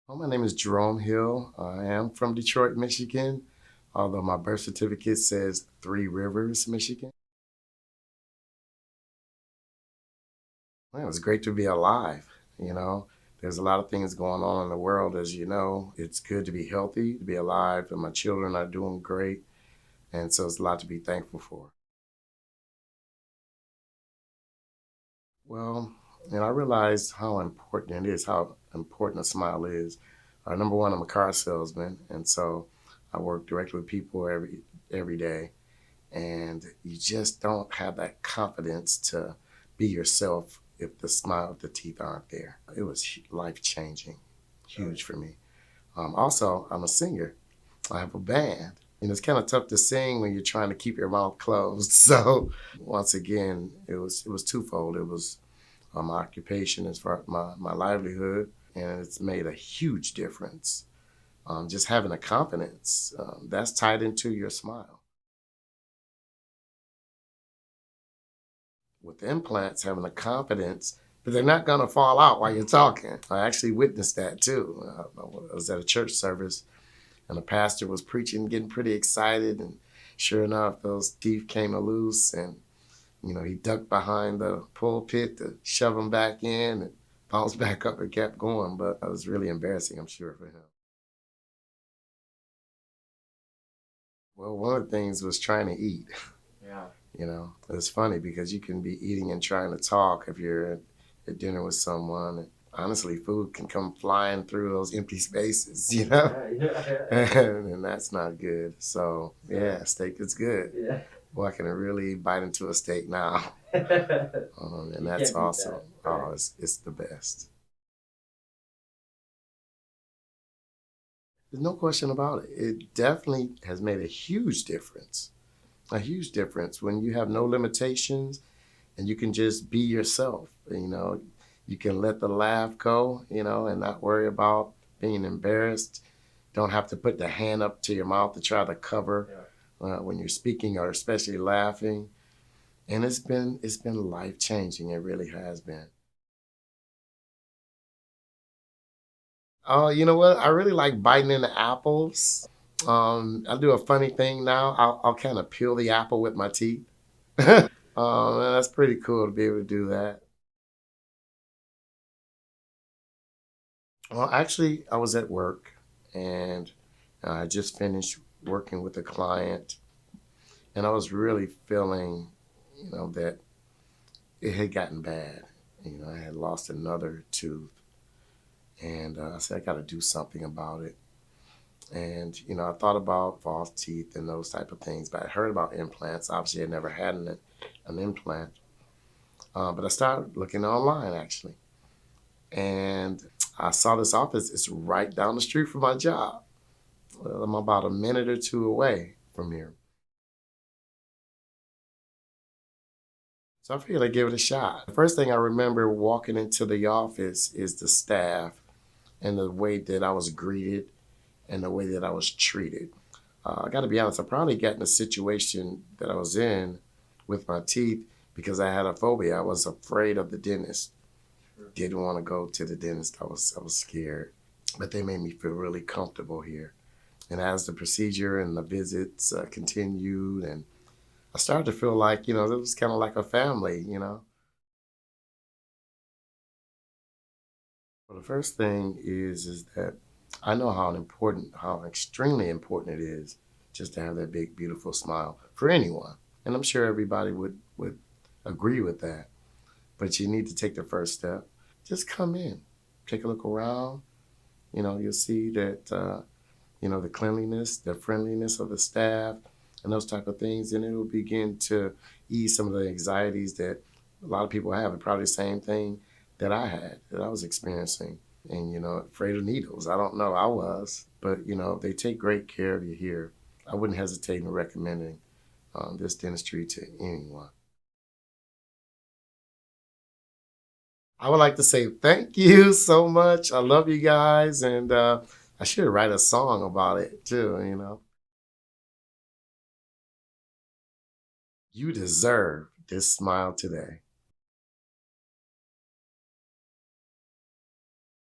Well, my name is Jerome Hill. I am from Detroit, Michigan, although my birth certificate says Three Rivers, Michigan. Well, it was great to be alive. You know, there's a lot of things going on in the world, as you know. It's good to be healthy, to be alive, and my children are doing great. And so it's a lot to be thankful for. Well, I realized how important it is, how important a smile is. Number one, I'm a car salesman, and so I work directly with people every day. And you just don't have that confidence to be yourself if the smile, if the teeth aren't there. It was life changing, huge for me. Also, I'm a singer. I have a band. It's kind of tough to sing when you're trying to keep your mouth closed. So once again, it was twofold. It was my occupation as far as my livelihood, and it's made a huge difference. Just having a confidence that's tied into your smile. With implants, having a confidence that they're not going to fall out while you're talking. I actually witnessed that too. I was at a church service and the pastor was preaching, getting pretty excited, and sure enough, those teeth came loose, and he ducked behind the pulpit to shove them back in and bounced back up and kept going. But it was really embarrassing, I'm sure, for him. Well, one of the things was trying to eat. Yeah. It's funny because you can be eating and trying to talk if you're at dinner with someone. And honestly, food can come flying through those empty spaces, and that's not good. So, yeah, steak is good. Yeah. Well, I can really bite into a steak now. And that's awesome. Oh, it's the best. There's no question about it. It definitely has made a huge difference. A huge difference when you have no limitations and you can just be yourself. You can let the laugh go, and not worry about being embarrassed. Don't have to put the hand up to your mouth to try to cover when you're speaking or especially laughing. And it's been life changing. It really has been. Oh, you know what? I really like biting into apples. I do a funny thing now. I'll kind of peel the apple with my teeth. And that's pretty cool to be able to do that. Well, actually, I was at work and I just finished working with a client, and I was really feeling, that it had gotten bad. I had lost another tooth, and I said, I got to do something about it. And, I thought about false teeth and those type of things, but I heard about implants. Obviously, I never had an implant. But I started looking online actually. And I saw this office. It's right down the street from my job. Well, I'm about a minute or two away from here. So I figured I'd give it a shot. The first thing I remember walking into the office is the staff and the way that I was greeted and the way that I was treated. I got to be honest, I probably got in a situation that I was in with my teeth because I had a phobia. I was afraid of the dentist. Didn't want to go to the dentist. I was scared. But they made me feel really comfortable here. And as the procedure and the visits continued, and I started to feel like, it was kind of like a family. Well, the first thing is that I know how extremely important it is just to have that big, beautiful smile for anyone. And I'm sure everybody would agree with that. But you need to take the first step. Just come in, take a look around. You'll see that, the cleanliness, the friendliness of the staff, and those type of things. And it'll begin to ease some of the anxieties that a lot of people have. And probably the same thing that I had, that I was experiencing. And, afraid of needles. I don't know, I was. But, they take great care of you here. I wouldn't hesitate in recommending this dentistry to anyone. I would like to say thank you so much. I love you guys, and I should write a song about it too. You deserve this smile today.